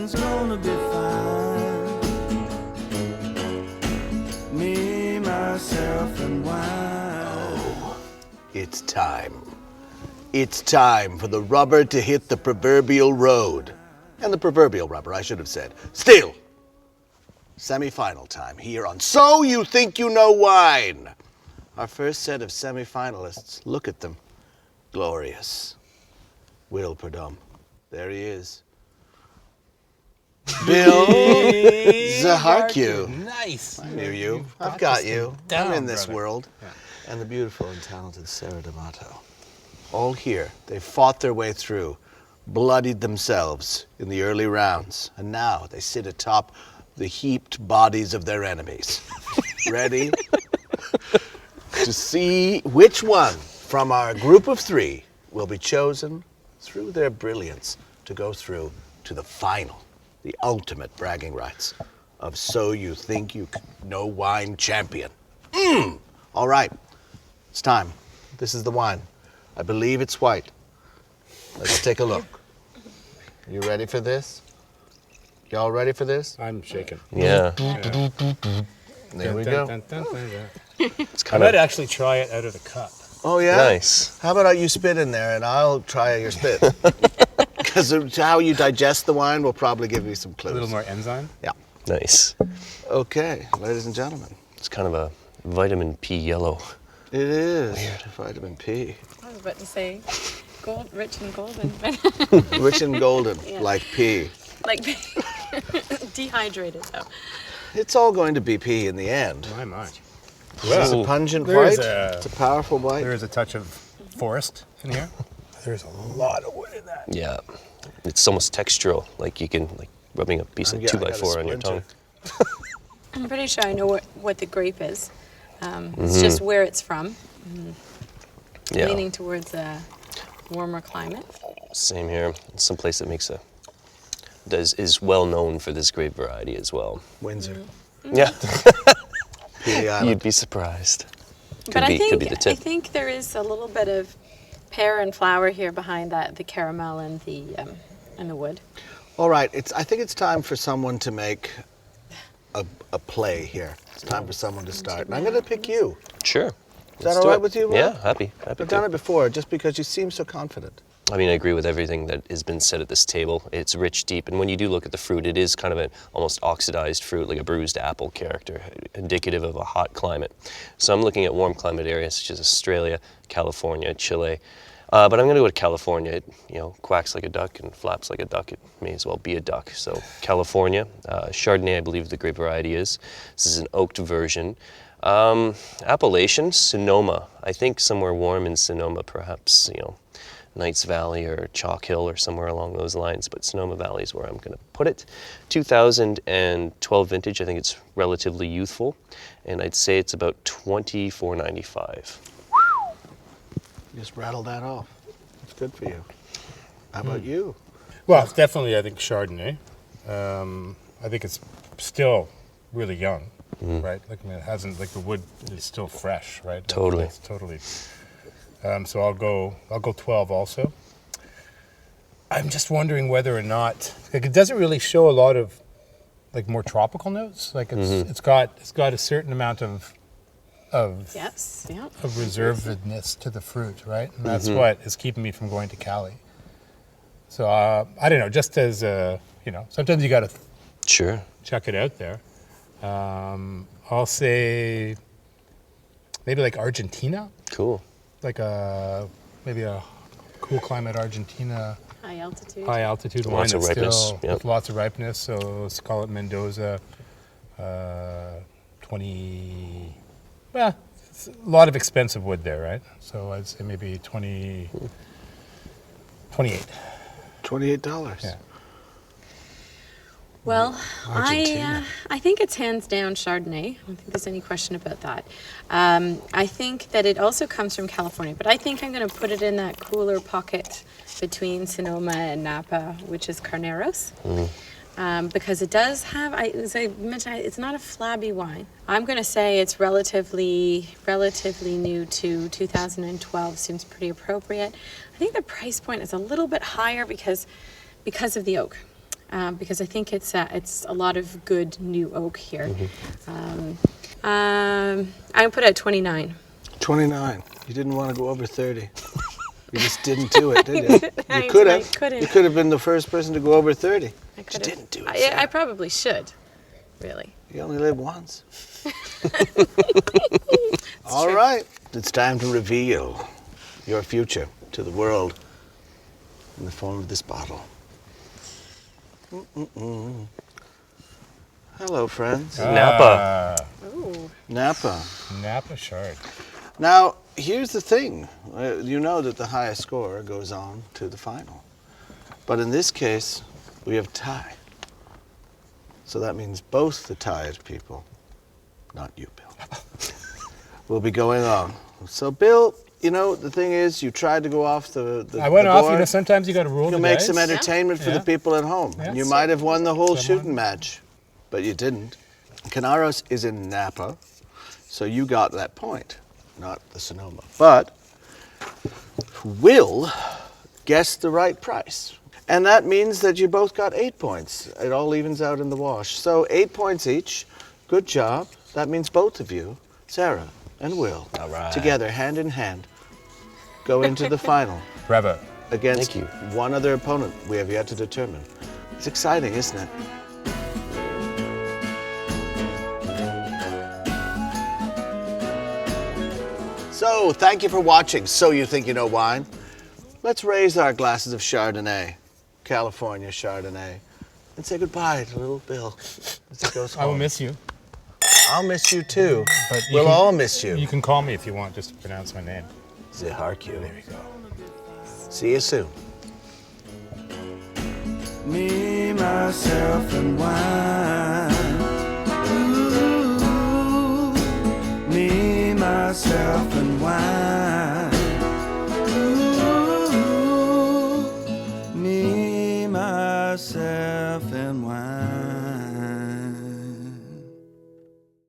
everything's gonna be fine. Me, myself, and wine. It's time. It's time for the rubber to hit the proverbial road. And the proverbial rubber, I should have said. Still, semi-final time here on So You Think You Know Wine. Our first set of semi-finalists, look at them. Glorious. Will Predhomme. There he is. Bill Zacharkiw. Nice. I knew you. I've got you. I'm in this world. Yeah. And the beautiful and talented Sara D'Amato. All here. They fought their way through, bloodied themselves in the early rounds, and now they sit atop the heaped bodies of their enemies. Ready to see which one from our group of three will be chosen through their brilliance to go through to the final, the ultimate bragging rights of So You Think You Know Wine champion. All right, it's time. This is the wine. I believe it's white. Let's take a look. You ready for this? Y'all ready for this? I'm shaking. Yeah. There we go. It's kind of. I might actually try it out of the cup. Oh, yeah? Nice. How about you spit in there and I'll try your spit? Because how you digest the wine will probably give you some clues. A little more enzyme? Yeah. Nice. Okay, ladies and gentlemen. It's kind of a vitamin P yellow. It is. Weird. Vitamin P. I was about to say rich and golden. Rich and golden, Yeah. like pea. Like dehydrated though. It's all going to be pea in the end. My. This is a pungent There white. is It's a powerful white. There is a touch of forest in here. There's a lot of wood in that. Yeah. It's almost textural, like you can, like rubbing a piece of 2x4 on your tongue. I'm pretty sure I know what the grape is. It's just where it's from. Yeah. Leaning towards a warmer climate. Same here. It's someplace that is well known for this grape variety as well. Windsor. Yeah. Pea Island. You'd be surprised. But I could be the tip. think there is a little bit of pear and flower here behind that, the caramel and the wood. All right, I think it's time for someone to make a play here. It's time for someone to start. And I'm going to pick you. Sure. Is that all right with you, Will? Yeah, happy I've done it before just because you seem so confident. I mean, I agree with everything that has been said at this table. It's rich, deep, and when you do look at the fruit, it is kind of an almost oxidized fruit, like a bruised apple character, indicative of a hot climate. So I'm looking at warm climate areas such as Australia, California, Chile. But I'm going to go to California. It, quacks like a duck and flaps like a duck. It may as well be a duck. So California, Chardonnay, I believe the grape variety is. This is an oaked version. Appellation, Sonoma. I think somewhere warm in Sonoma, perhaps, Knights Valley or Chalk Hill or somewhere along those lines, but Sonoma Valley is where I'm going to put it. 2012 vintage, I think it's relatively youthful, and I'd say it's about $24.95. You just rattled that off. It's good for you. How about you? Well, definitely I think Chardonnay. I think it's still really young, right? Like, I mean, it hasn't, like the wood is still fresh, right? Totally. It's totally. So I'll go 12 also. I'm just wondering whether or not, like, it doesn't really show a lot of like more tropical notes. Like it's got a certain amount of Yes, yeah. of reservedness to the fruit, right? And that's what is keeping me from going to Cali. So I don't know, just as sometimes you got to Sure. check it out there. I'll say maybe like Argentina. Cool. Like maybe a cool climate Argentina, High altitude. high altitude wine Lots of that's ripeness, still yep. with lots of ripeness. So let's call it Mendoza, 20. Well, it's a lot of expensive wood there, right? So I'd say maybe 28. $28. Yeah. Well, Argentina. I think it's hands down Chardonnay. I don't think there's any question about that. I think that it also comes from California, but I think I'm going to put it in that cooler pocket between Sonoma and Napa, which is Carneros. Because it does have, as I mentioned, it's not a flabby wine. I'm going to say it's relatively new to 2012. Seems pretty appropriate. I think the price point is a little bit higher because of the oak. because I think it's a lot of good new oak here. I'm gonna put it at 29. 29. You didn't want to go over 30. You just didn't do it, did you? You could have. couldn't. You could have been the first person to go over 30. I You could've. didn't do it. I Sarah. probably should, really. You only live once. All right. It's time to reveal your future to the world in the form of this bottle. Hello, friends. Napa. Ooh. Napa. Napa Chard. Now, here's the thing. You know that the highest score goes on to the final. But in this case, we have tie. So that means both the tied people, not you, Bill, will be going on. So, Bill, you know, the thing is, you tried to go off the I went the off. board. You know, sometimes you got to roll You the make dice. some entertainment for Yeah. the people at home. Yeah. You might have won the whole Come shooting on. match, but you didn't. Canaros is in Napa, so you got that point, not the Sonoma. But Will guessed the right price. And that means that you both got 8 points. It all evens out in the wash. So 8 points each. Good job. That means both of you, Sara and Will, All right. together, hand in hand, go into the final Bravo. against Thank you. one other opponent we have yet to determine. It's exciting, isn't it? So, thank you for watching So You Think You Know Wine. Let's raise our glasses of Chardonnay, California Chardonnay, and say goodbye to little Bill as he goes home. I will miss you. I'll miss you too. But you We'll can- all miss you. You can call me if you want, just to pronounce my name. Zacharkiw. There we go. See you soon. Me, myself, and wine. Ooh, me, myself, and wine. Ooh, me, myself, and wine.